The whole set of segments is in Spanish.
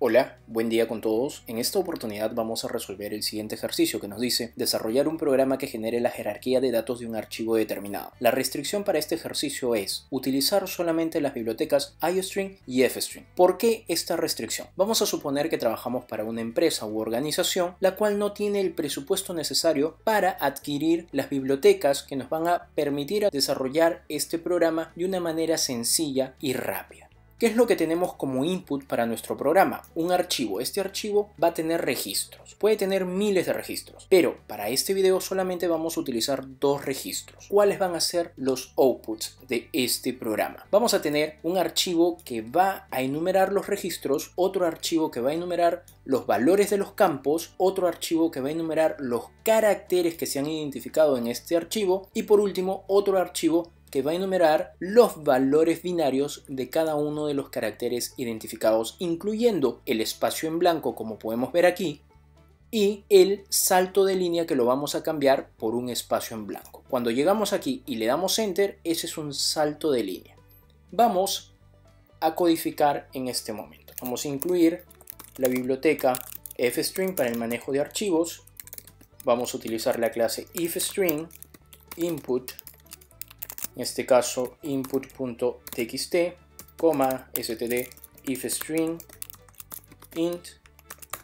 Hola, buen día con todos. En esta oportunidad vamos a resolver el siguiente ejercicio que nos dice desarrollar un programa que genere la jerarquía de datos de un archivo determinado. La restricción para este ejercicio es utilizar solamente las bibliotecas IOString y FString. ¿Por qué esta restricción? Vamos a suponer que trabajamos para una empresa u organización la cual no tiene el presupuesto necesario para adquirir las bibliotecas que nos van a permitir desarrollar este programa de una manera sencilla y rápida. ¿Qué es lo que tenemos como input para nuestro programa? Un archivo. Este archivo va a tener registros. Puede tener miles de registros, pero para este video solamente vamos a utilizar dos registros. ¿Cuáles van a ser los outputs de este programa? Vamos a tener un archivo que va a enumerar los registros, otro archivo que va a enumerar los valores de los campos, otro archivo que va a enumerar los caracteres que se han identificado en este archivo y por último otro archivo que va a enumerar los valores binarios de cada uno de los caracteres identificados, incluyendo el espacio en blanco, como podemos ver aquí, y el salto de línea que lo vamos a cambiar por un espacio en blanco. Cuando llegamos aquí y le damos Enter, ese es un salto de línea. Vamos a codificar en este momento. Vamos a incluir la biblioteca FString para el manejo de archivos. Vamos a utilizar la clase ifstring input, en este caso input.txt, std ifstring int.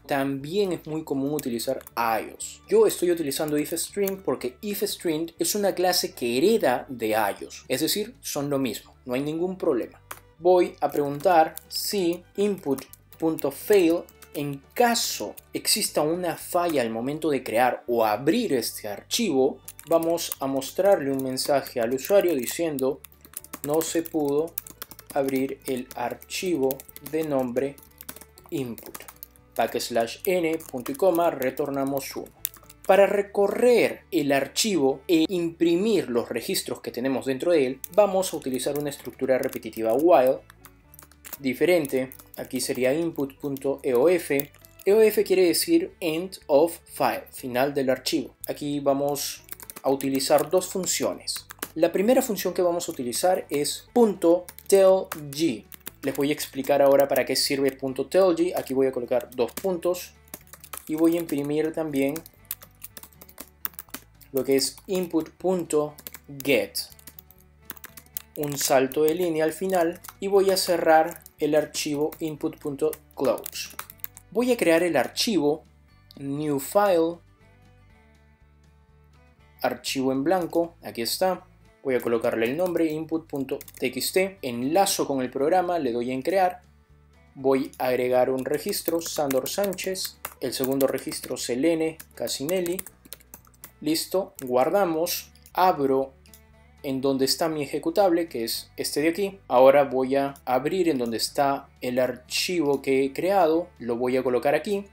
También es muy común utilizar IOS. Yo estoy utilizando ifstring porque ifstring es una clase que hereda de IOS, es decir, son lo mismo, no hay ningún problema. Voy a preguntar si input.fail, en caso exista una falla al momento de crear o abrir este archivo, vamos a mostrarle un mensaje al usuario diciendo no se pudo abrir el archivo de nombre input. \n, punto y coma, retornamos 1. Para recorrer el archivo e imprimir los registros que tenemos dentro de él, vamos a utilizar una estructura repetitiva while diferente. Aquí sería input.eof. EOF quiere decir end of file, final del archivo. Aquí vamos a utilizar dos funciones. La primera función que vamos a utilizar es .telg. Les voy a explicar ahora para qué sirve .telg. Aquí voy a colocar dos puntos y voy a imprimir también lo que es input.get, un salto de línea al final, y voy a cerrar el archivo input.close. Voy a crear el archivo new file, archivo en blanco, aquí está. Voy a colocarle el nombre input.txt, enlazo con el programa, le doy en crear, voy a agregar un registro Sandor Sánchez, el segundo registro Selene Casinelli, listo, guardamos, abro en donde está mi ejecutable, que es este de aquí. Ahora voy a abrir en donde está el archivo que he creado, lo voy a colocar aquí,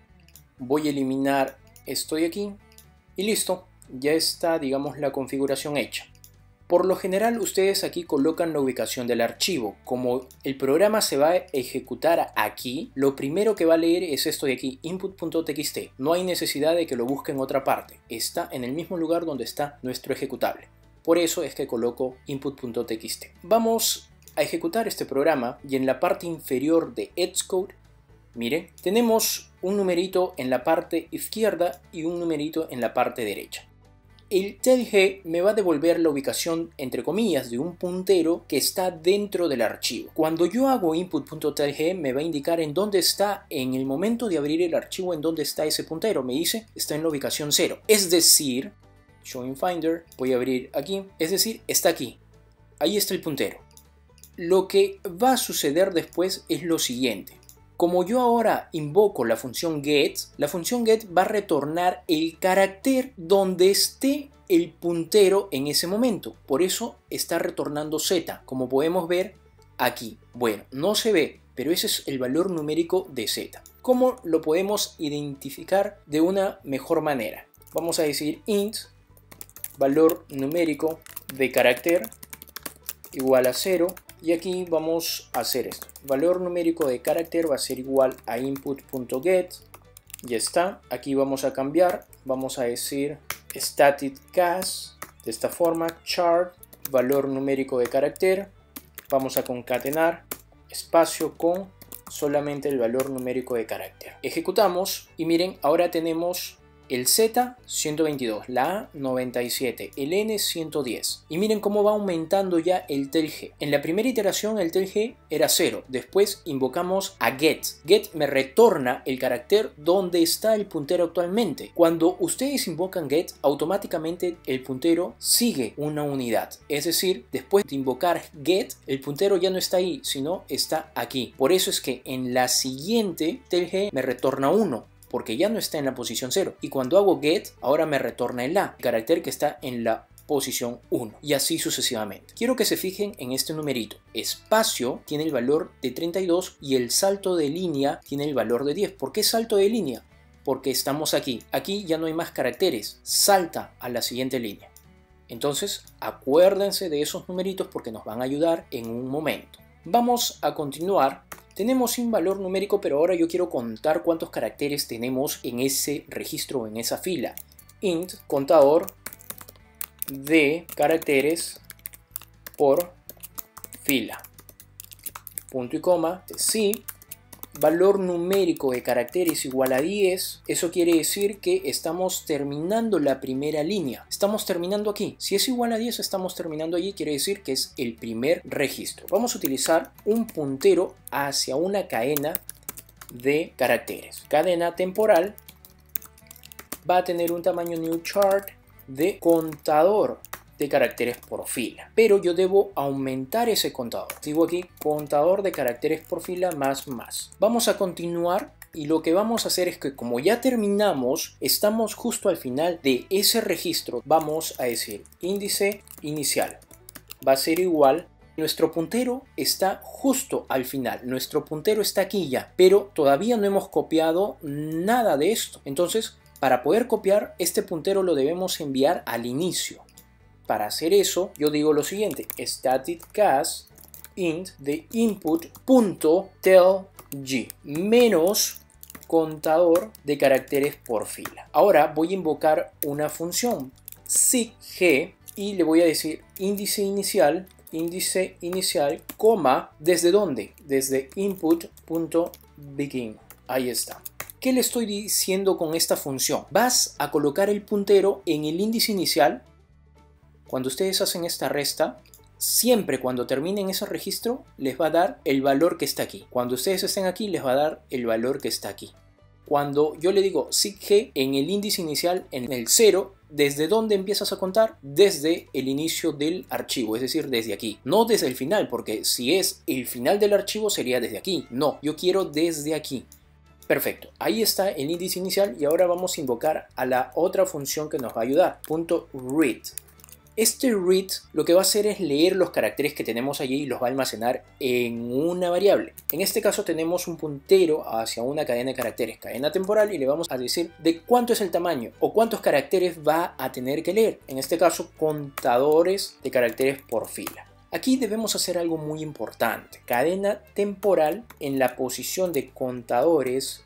voy a eliminar esto de aquí y listo, ya está, digamos, la configuración hecha. Por lo general ustedes aquí colocan la ubicación del archivo. Como el programa se va a ejecutar aquí, lo primero que va a leer es esto de aquí, input.txt. No hay necesidad de que lo busque en otra parte. Está en el mismo lugar donde está nuestro ejecutable. Por eso es que coloco input.txt. Vamos a ejecutar este programa y en la parte inferior de Xcode, miren, tenemos un numerito en la parte izquierda y un numerito en la parte derecha. El telg me va a devolver la ubicación, entre comillas, de un puntero que está dentro del archivo. Cuando yo hago input.telg me va a indicar en dónde está, en el momento de abrir el archivo, en dónde está ese puntero. Me dice, está en la ubicación 0. Es decir, show in Finder, voy a abrir aquí, es decir, está aquí. Ahí está el puntero. Lo que va a suceder después es lo siguiente. Como yo ahora invoco la función get va a retornar el carácter donde esté el puntero en ese momento. Por eso está retornando z, como podemos ver aquí. Bueno, no se ve, pero ese es el valor numérico de z. ¿Cómo lo podemos identificar de una mejor manera? Vamos a decir int valor numérico de carácter igual a 0. Y aquí vamos a hacer esto. Valor numérico de carácter va a ser igual a input.get. Ya está. Aquí vamos a cambiar. Vamos a decir static cast. De esta forma, chart, valor numérico de carácter. Vamos a concatenar espacio con solamente el valor numérico de carácter. Ejecutamos y miren, ahora tenemos el Z 122, la A 97, el N 110. Y miren cómo va aumentando ya el tel G. En la primera iteración el tel G era 0. Después invocamos a get. Get me retorna el carácter donde está el puntero actualmente. Cuando ustedes invocan get, automáticamente el puntero sigue una unidad. Es decir, después de invocar get, el puntero ya no está ahí, sino está aquí. Por eso es que en la siguiente tel G me retorna 1. Porque ya no está en la posición 0. Y cuando hago get, ahora me retorna el A, el carácter que está en la posición 1. Y así sucesivamente. Quiero que se fijen en este numerito. Espacio tiene el valor de 32 y el salto de línea tiene el valor de 10. ¿Por qué salto de línea? Porque estamos aquí. Aquí ya no hay más caracteres. Salta a la siguiente línea. Entonces, acuérdense de esos numeritos porque nos van a ayudar en un momento. Vamos a continuar. Tenemos un valor numérico, pero ahora yo quiero contar cuántos caracteres tenemos en ese registro o en esa fila. Int contador de caracteres por fila. Punto y coma. Si valor numérico de caracteres igual a 10, eso quiere decir que estamos terminando la primera línea. Estamos terminando aquí. Si es igual a 10, estamos terminando allí, quiere decir que es el primer registro. Vamos a utilizar un puntero hacia una cadena de caracteres. Cadena temporal va a tener un tamaño new chart de contador de caracteres por fila, pero yo debo aumentar ese contador. Digo aquí contador de caracteres por fila más. Vamos a continuar y lo que vamos a hacer es que como ya terminamos, estamos justo al final de ese registro, vamos a decir índice inicial va a ser igual. Nuestro puntero está justo al final, nuestro puntero está aquí ya, pero todavía no hemos copiado nada de esto. Entonces, para poder copiar este puntero lo debemos enviar al inicio. Para hacer eso, yo digo lo siguiente, static cast int de input.telg menos contador de caracteres por fila. Ahora voy a invocar una función sigg y le voy a decir índice inicial, coma, ¿desde dónde? Desde input.begin. Ahí está. ¿Qué le estoy diciendo con esta función? Vas a colocar el puntero en el índice inicial. Cuando ustedes hacen esta resta, siempre cuando terminen ese registro, les va a dar el valor que está aquí. Cuando ustedes estén aquí, les va a dar el valor que está aquí. Cuando yo le digo sigg en el índice inicial, en el 0, ¿desde dónde empiezas a contar? Desde el inicio del archivo, es decir, desde aquí. No desde el final, porque si es el final del archivo sería desde aquí. No, yo quiero desde aquí. Perfecto, ahí está el índice inicial y ahora vamos a invocar a la otra función que nos va a ayudar, .read. Este read lo que va a hacer es leer los caracteres que tenemos allí y los va a almacenar en una variable. En este caso tenemos un puntero hacia una cadena de caracteres, cadena temporal, y le vamos a decir de cuánto es el tamaño o cuántos caracteres va a tener que leer. En este caso, contadores de caracteres por fila. Aquí debemos hacer algo muy importante. Cadena temporal en la posición de contadores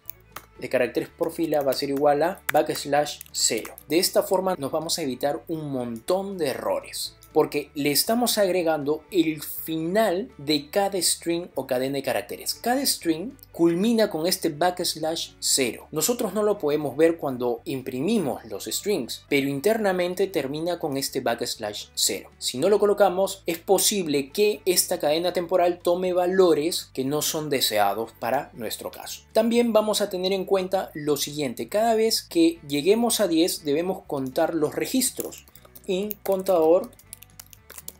de caracteres por fila va a ser igual a \0. De esta forma nos vamos a evitar un montón de errores, porque le estamos agregando el final de cada string o cadena de caracteres. Cada string culmina con este \0. Nosotros no lo podemos ver cuando imprimimos los strings, pero internamente termina con este \0. Si no lo colocamos, es posible que esta cadena temporal tome valores que no son deseados para nuestro caso. También vamos a tener en cuenta lo siguiente: cada vez que lleguemos a 10 debemos contar los registros. In contador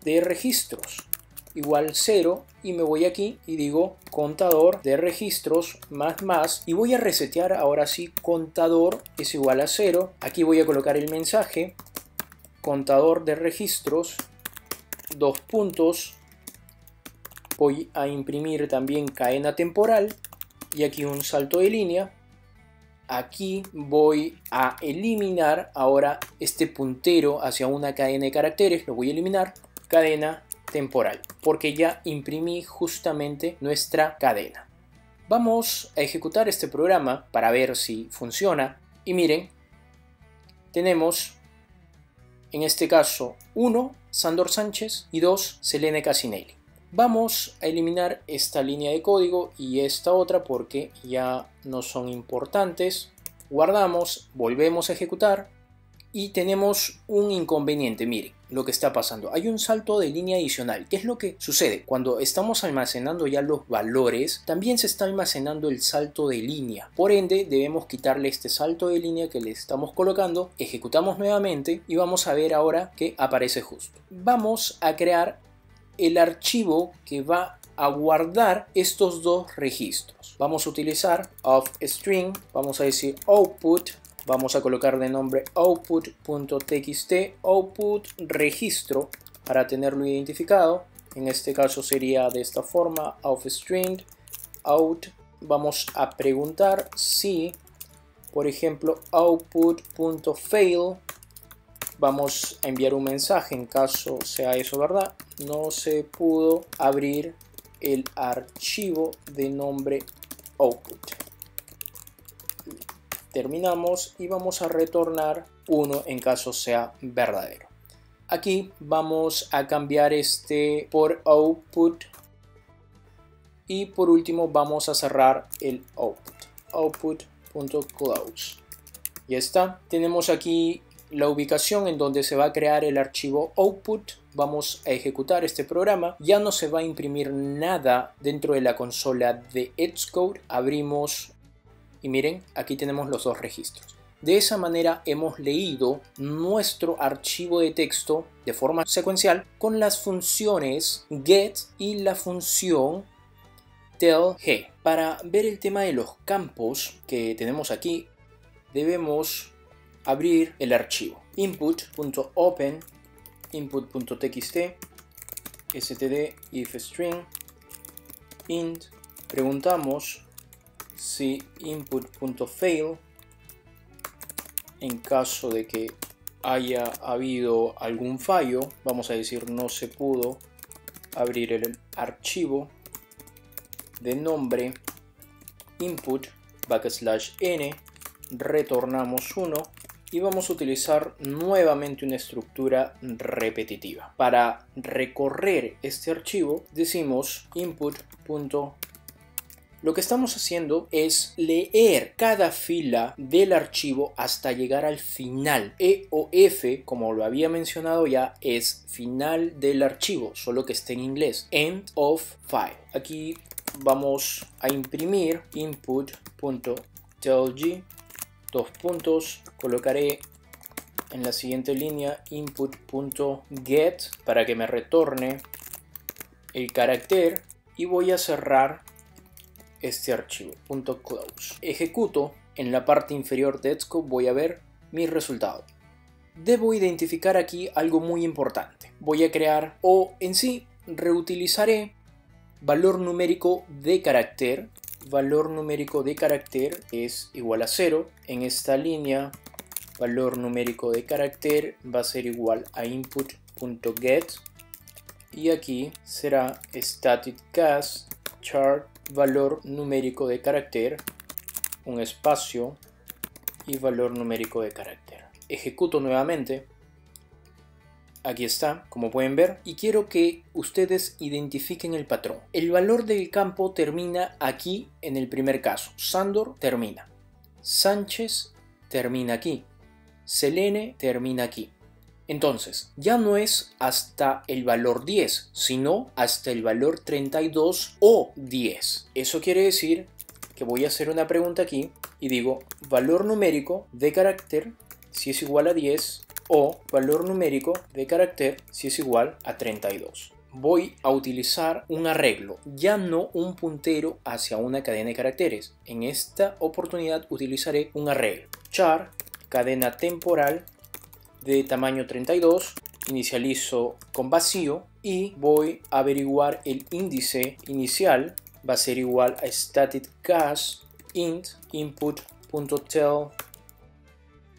de registros igual 0 y me voy aquí y digo contador de registros más y voy a resetear ahora sí contador es igual a 0. Aquí voy a colocar el mensaje contador de registros, dos puntos, voy a imprimir también cadena temporal y aquí un salto de línea. Aquí voy a eliminar ahora este puntero hacia una cadena de caracteres, lo voy a eliminar. Cadena temporal, porque ya imprimí justamente nuestra cadena. Vamos a ejecutar este programa para ver si funciona y miren, tenemos en este caso 1 Sandor Sánchez y 2 Selene Casinelli. Vamos a eliminar esta línea de código y esta otra porque ya no son importantes. Guardamos, volvemos a ejecutar y tenemos un inconveniente. Miren lo que está pasando. Hay un salto de línea adicional. ¿Qué es lo que sucede? Cuando estamos almacenando ya los valores, también se está almacenando el salto de línea. Por ende, debemos quitarle este salto de línea que le estamos colocando. Ejecutamos nuevamente y vamos a ver ahora que aparece justo. Vamos a crear el archivo que va a guardar estos dos registros. Vamos a utilizar offString, vamos a decir output. Vamos a colocar de nombre output.txt, output registro, para tenerlo identificado. En este caso sería de esta forma, offString, out. Vamos a preguntar si, por ejemplo, output.fail, vamos a enviar un mensaje en caso sea eso verdad. No se pudo abrir el archivo de nombre output. Terminamos y vamos a retornar 1 en caso sea verdadero. Aquí vamos a cambiar este por output y por último vamos a cerrar el output.close. Ya está. Tenemos aquí la ubicación en donde se va a crear el archivo output. Vamos a ejecutar este programa. Ya no se va a imprimir nada dentro de la consola de Xcode. Abrimos y miren, aquí tenemos los dos registros. De esa manera hemos leído nuestro archivo de texto de forma secuencial con las funciones get y la función telg. Para ver el tema de los campos que tenemos aquí, debemos abrir el archivo input.open, input.txt, std ifstring, int. Preguntamos si input.fail, en caso de que haya habido algún fallo, vamos a decir no se pudo abrir el archivo de nombre input \n, retornamos 1 y vamos a utilizar nuevamente una estructura repetitiva. Para recorrer este archivo decimos input. Lo que estamos haciendo es leer cada fila del archivo hasta llegar al final. E o F, como lo había mencionado ya, es final del archivo, solo que está en inglés. End of file. Aquí vamos a imprimir input.tlg, dos puntos. Colocaré en la siguiente línea input.get para que me retorne el carácter y voy a cerrar este archivo .close. Ejecuto. En la parte inferior de Xcode voy a ver mi resultado. Debo identificar aquí algo muy importante. Voy a crear o en sí reutilizaré valor numérico de carácter. Valor numérico de carácter es igual a 0. En esta línea valor numérico de carácter va a ser igual a input.get y aquí será static cast chart valor numérico de carácter, un espacio y valor numérico de carácter. Ejecuto nuevamente. Aquí está, como pueden ver, y quiero que ustedes identifiquen el patrón. El valor del campo termina aquí en el primer caso. Sándor termina. Sánchez termina aquí. Selene termina aquí. Entonces, ya no es hasta el valor 10, sino hasta el valor 32 o 10. Eso quiere decir que voy a hacer una pregunta aquí y digo valor numérico de carácter si es igual a 10 o valor numérico de carácter si es igual a 32. Voy a utilizar un arreglo, ya no un puntero hacia una cadena de caracteres. En esta oportunidad utilizaré un arreglo. Char, cadena temporal de tamaño 32, inicializo con vacío y voy a averiguar el índice inicial. Va a ser igual a static cast int input.tel.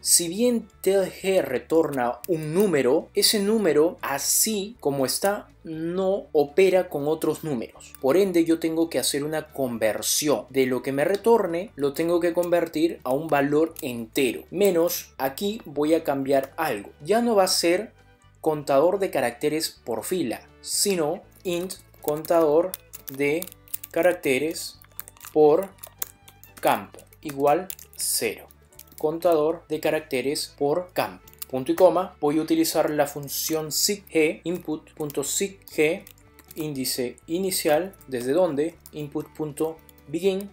Si bien telg retorna un número, ese número así como está no opera con otros números. Por ende yo tengo que hacer una conversión. De lo que me retorne lo tengo que convertir a un valor entero. Menos aquí voy a cambiar algo. Ya no va a ser contador de caracteres por fila, sino int contador de caracteres por campo igual 0. Contador de caracteres por campo. Punto y coma. Voy a utilizar la función sigg input.sigg índice inicial, desde donde input.begin.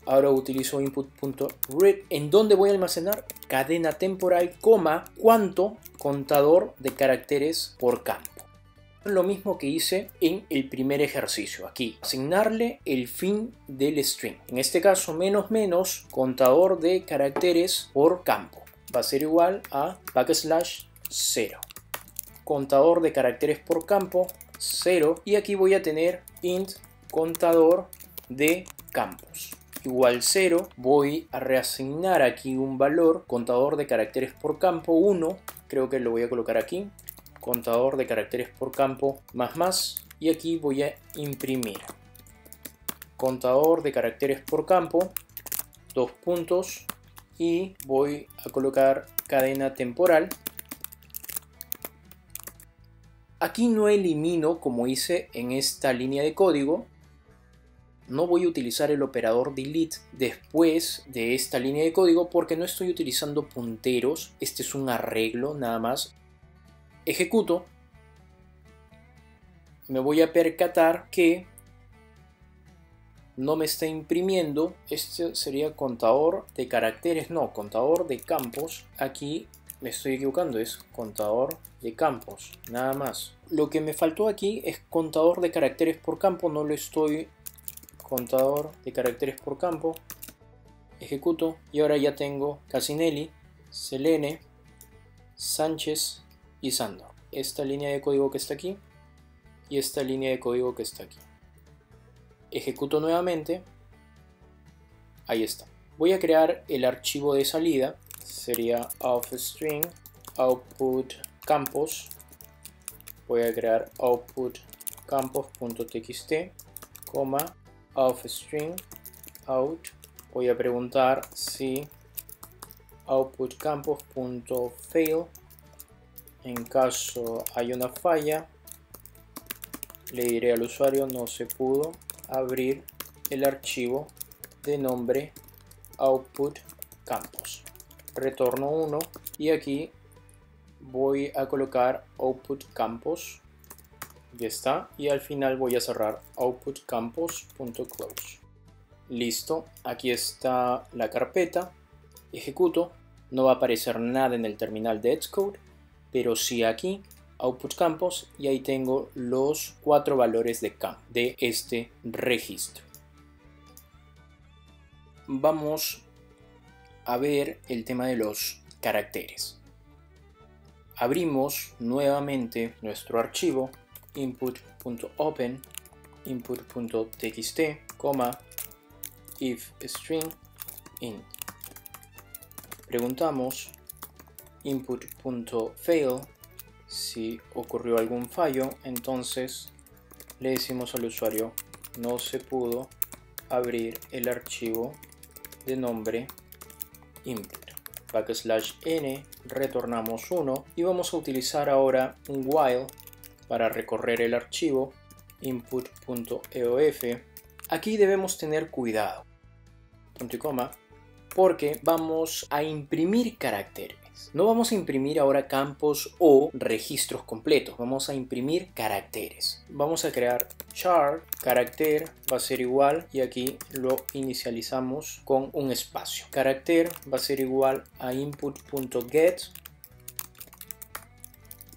Ahora utilizo input.read, en donde voy a almacenar cadena temporal, coma, cuánto, contador de caracteres por campo. Lo mismo que hice en el primer ejercicio. Aquí, asignarle el fin del string. En este caso, menos menos, contador de caracteres por campo. Va a ser igual a \0. Contador de caracteres por campo, 0. Y aquí voy a tener int contador de campos igual 0. Voy a reasignar aquí un valor, contador de caracteres por campo 1. Creo que lo voy a colocar aquí. Contador de caracteres por campo más. Y aquí voy a imprimir contador de caracteres por campo, 2 puntos. Y voy a colocar cadena temporal. Aquí no elimino como hice en esta línea de código. No voy a utilizar el operador delete después de esta línea de código porque no estoy utilizando punteros. Este es un arreglo nada más. Ejecuto. Me voy a percatar que no me está imprimiendo. Este sería contador de caracteres, no, contador de campos. Aquí me estoy equivocando, es contador de campos, nada más. Lo que me faltó aquí es contador de caracteres por campo, no lo estoy. Contador de caracteres por campo. Ejecuto y ahora ya tengo Casinelli, Selene, Sánchez y Sandor. Esta línea de código que está aquí y esta línea de código que está aquí. Ejecuto nuevamente. Ahí está. Voy a crear el archivo de salida. Sería offstring output campos. Voy a crear output campos.txt, coma, offstring out. Voy a preguntar si output campos.fail. En caso hay una falla, le diré al usuario no se pudo abrir el archivo de nombre output campos. Retorno 1 y aquí voy a colocar output campos. Ya está. Y al final voy a cerrar output campos.close. Listo. Aquí está la carpeta. Ejecuto. No va a aparecer nada en el terminal de Xcode, pero sí aquí output campos y ahí tengo los 4 valores de campo de este registro. Vamos a ver el tema de los caracteres. Abrimos nuevamente nuestro archivo input.open input.txt, if string int. Preguntamos input.fail si ocurrió algún fallo, entonces le decimos al usuario no se pudo abrir el archivo de nombre input. \n, retornamos 1 y vamos a utilizar ahora un while para recorrer el archivo input.eof. Aquí debemos tener cuidado, punto y coma, porque vamos a imprimir caracteres. No vamos a imprimir ahora campos o registros completos, vamos a imprimir caracteres. Vamos a crear char, carácter va a ser igual y aquí lo inicializamos con un espacio. Carácter va a ser igual a input.get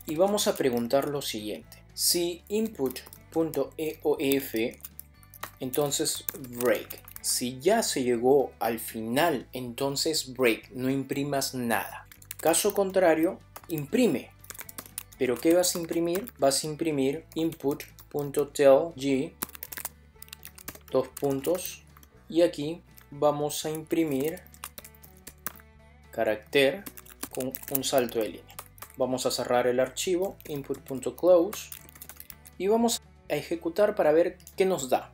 y vamos a preguntar lo siguiente. Si input.eof, entonces break. Si ya se llegó al final, entonces break, no imprimas nada. Caso contrario, imprime. ¿Pero qué vas a imprimir? Vas a imprimir input.tellg, 2 puntos, y aquí vamos a imprimir carácter con un salto de línea. Vamos a cerrar el archivo input.close y vamos a ejecutar para ver qué nos da.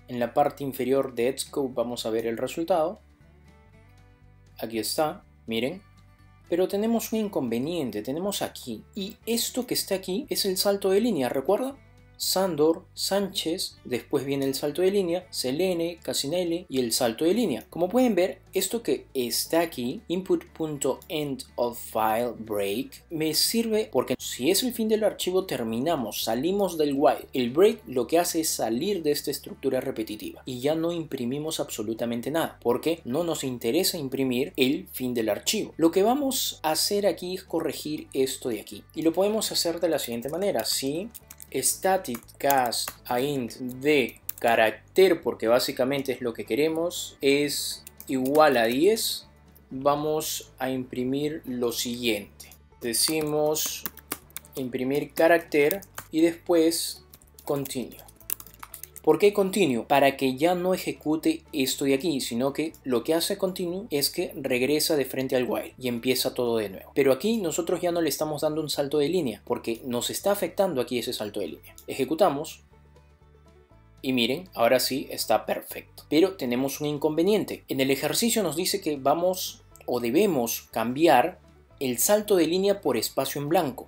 En la parte inferior de Xcode vamos a ver el resultado. Aquí está, miren. Pero tenemos un inconveniente, tenemos aquí. Y esto que está aquí es el salto de línea, ¿recuerda? Sandor, Sánchez, después viene el salto de línea, Selene, Casinelli y el salto de línea. Como pueden ver, esto que está aquí, input.endOfFileBreak, me sirve porque si es el fin del archivo terminamos, salimos del while. El break lo que hace es salir de esta estructura repetitiva y ya no imprimimos absolutamente nada porque no nos interesa imprimir el fin del archivo. Lo que vamos a hacer aquí es corregir esto de aquí y lo podemos hacer de la siguiente manera. Si static cast a int de carácter, porque básicamente es lo que queremos, es igual a 10, vamos a imprimir lo siguiente. Decimos imprimir carácter y después continue. ¿Por qué continue? Para que ya no ejecute esto de aquí, sino que lo que hace continue es que regresa de frente al while y empieza todo de nuevo. Pero aquí nosotros ya no le estamos dando un salto de línea porque nos está afectando aquí ese salto de línea. Ejecutamos y miren, ahora sí está perfecto. Pero tenemos un inconveniente. En el ejercicio nos dice que vamos o debemos cambiar el salto de línea por espacio en blanco.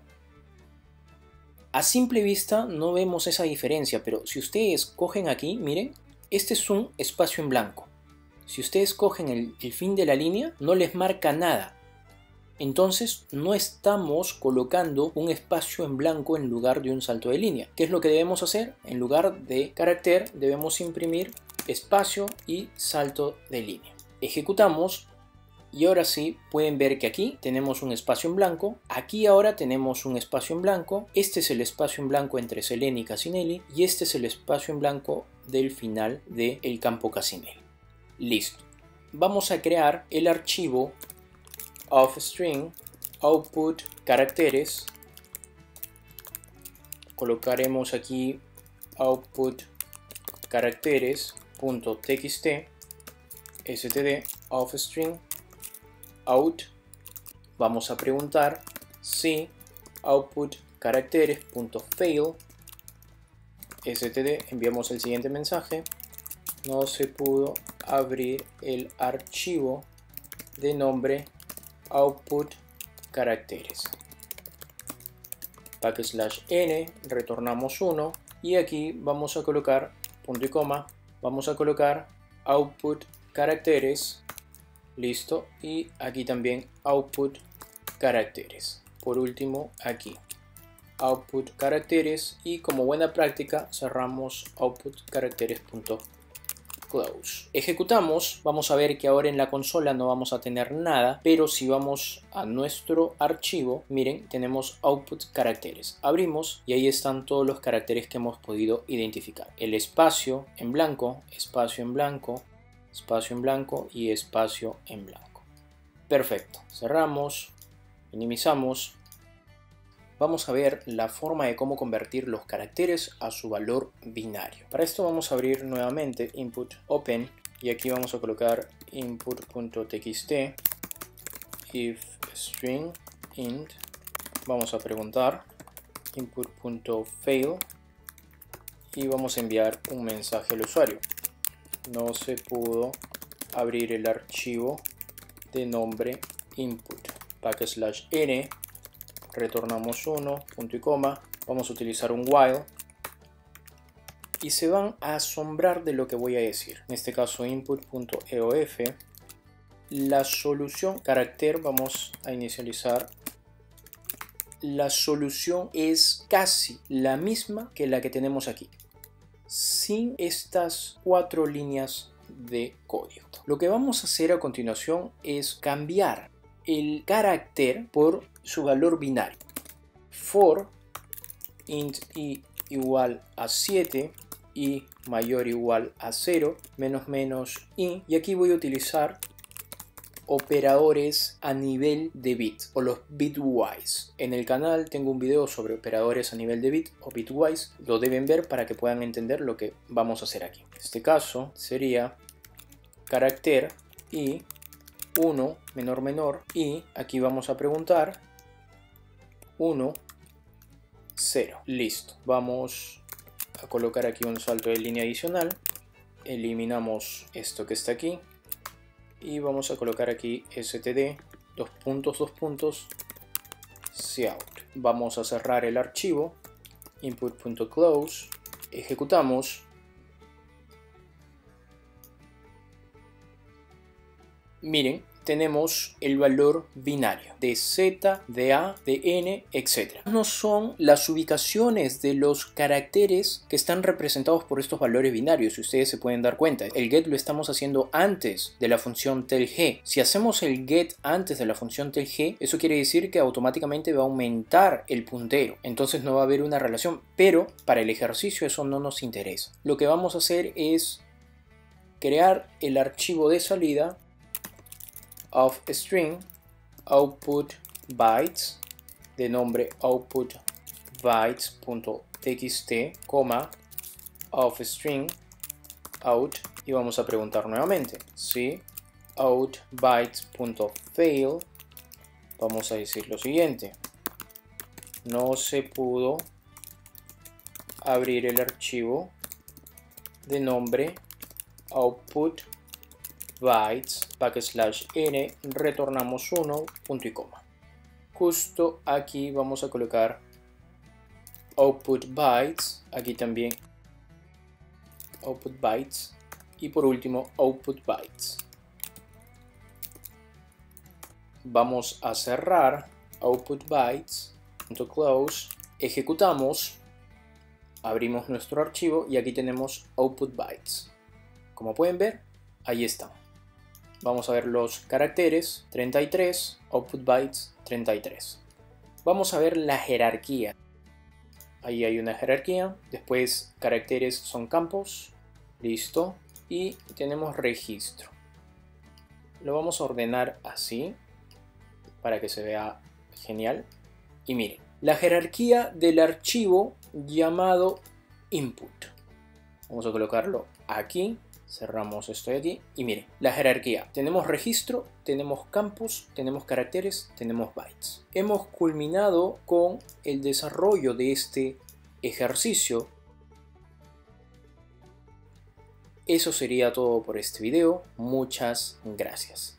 A simple vista no vemos esa diferencia, pero si ustedes cogen aquí, miren, este es un espacio en blanco. Si ustedes cogen el fin de la línea, no les marca nada. Entonces no estamos colocando un espacio en blanco en lugar de un salto de línea. ¿Qué es lo que debemos hacer? En lugar de carácter debemos imprimir espacio y salto de línea. Ejecutamos. Y ahora sí pueden ver que aquí tenemos un espacio en blanco, aquí ahora tenemos un espacio en blanco, este es el espacio en blanco entre Selene y Casinelli y este es el espacio en blanco del final del campo Casinelli. Listo. Vamos a crear el archivo offString output caracteres. Colocaremos aquí output caracteres.txt std offString out. Vamos a preguntar si output caracteres.fail std, enviamos el siguiente mensaje: no se pudo abrir el archivo de nombre output caracteres. \n, retornamos 1 y aquí vamos a colocar punto y coma, vamos a colocar output caracteres. Listo, y aquí también output caracteres. Por último aquí output caracteres y como buena práctica cerramos output caracteres.close. Ejecutamos, vamos a ver que ahora en la consola no vamos a tener nada, pero si vamos a nuestro archivo, miren, tenemos output caracteres. Abrimos y ahí están todos los caracteres que hemos podido identificar. El espacio en blanco, espacio en blanco, espacio en blanco y espacio en blanco. Perfecto. Cerramos, minimizamos. Vamos a ver la forma de cómo convertir los caracteres a su valor binario. Para esto vamos a abrir nuevamente input open y aquí vamos a colocar input.txt if string int. Vamos a preguntar input.fail y vamos a enviar un mensaje al usuario. No se pudo abrir el archivo de nombre input. \n, retornamos 1, punto y coma. Vamos a utilizar un while. Y se van a asombrar de lo que voy a decir. En este caso input.eof. La solución carácter, vamos a inicializar. La solución es casi la misma que la que tenemos aquí, sin estas 4 líneas de código. Lo que vamos a hacer a continuación es cambiar el carácter por su valor binario. For int i igual a 7, i mayor o igual a 0, menos menos i, y aquí voy a utilizar operadores a nivel de bit o los bitwise. En el canal tengo un video sobre operadores a nivel de bit o bitwise, lo deben ver para que puedan entender lo que vamos a hacer aquí. En este caso sería carácter y 1 menor menor y aquí vamos a preguntar 1 0. Listo. Vamos a colocar aquí un salto de línea adicional, eliminamos esto que está aquí y vamos a colocar aquí std dos puntos cout. Vamos a cerrar el archivo input.close, ejecutamos. Miren, tenemos el valor binario de Z, de A, de N, etc. No son las ubicaciones de los caracteres que están representados por estos valores binarios, si ustedes se pueden dar cuenta. El get lo estamos haciendo antes de la función telg. Si hacemos el get antes de la función telg, eso quiere decir que automáticamente va a aumentar el puntero. Entonces no va a haber una relación, pero para el ejercicio eso no nos interesa. Lo que vamos a hacer es crear el archivo de salida of string output bytes de nombre output bytes.txt, of string out, y vamos a preguntar nuevamente si out bytes.fail, vamos a decir lo siguiente: no se pudo abrir el archivo de nombre output bytes /n, retornamos 1, punto y coma. Justo aquí vamos a colocar output bytes, aquí también output bytes, y por último output bytes. Vamos a cerrar output bytes.close, ejecutamos, abrimos nuestro archivo y aquí tenemos output bytes. Como pueden ver, ahí está. Vamos a ver los caracteres, 33, output bytes, 33. Vamos a ver la jerarquía. Ahí hay una jerarquía, después caracteres son campos, listo, y tenemos registro. Lo vamos a ordenar así, para que se vea genial. Y miren, la jerarquía del archivo llamado input. Vamos a colocarlo aquí. Cerramos esto de aquí y miren, la jerarquía. Tenemos registro, tenemos campos, tenemos caracteres, tenemos bytes. Hemos culminado con el desarrollo de este ejercicio. Eso sería todo por este video. Muchas gracias.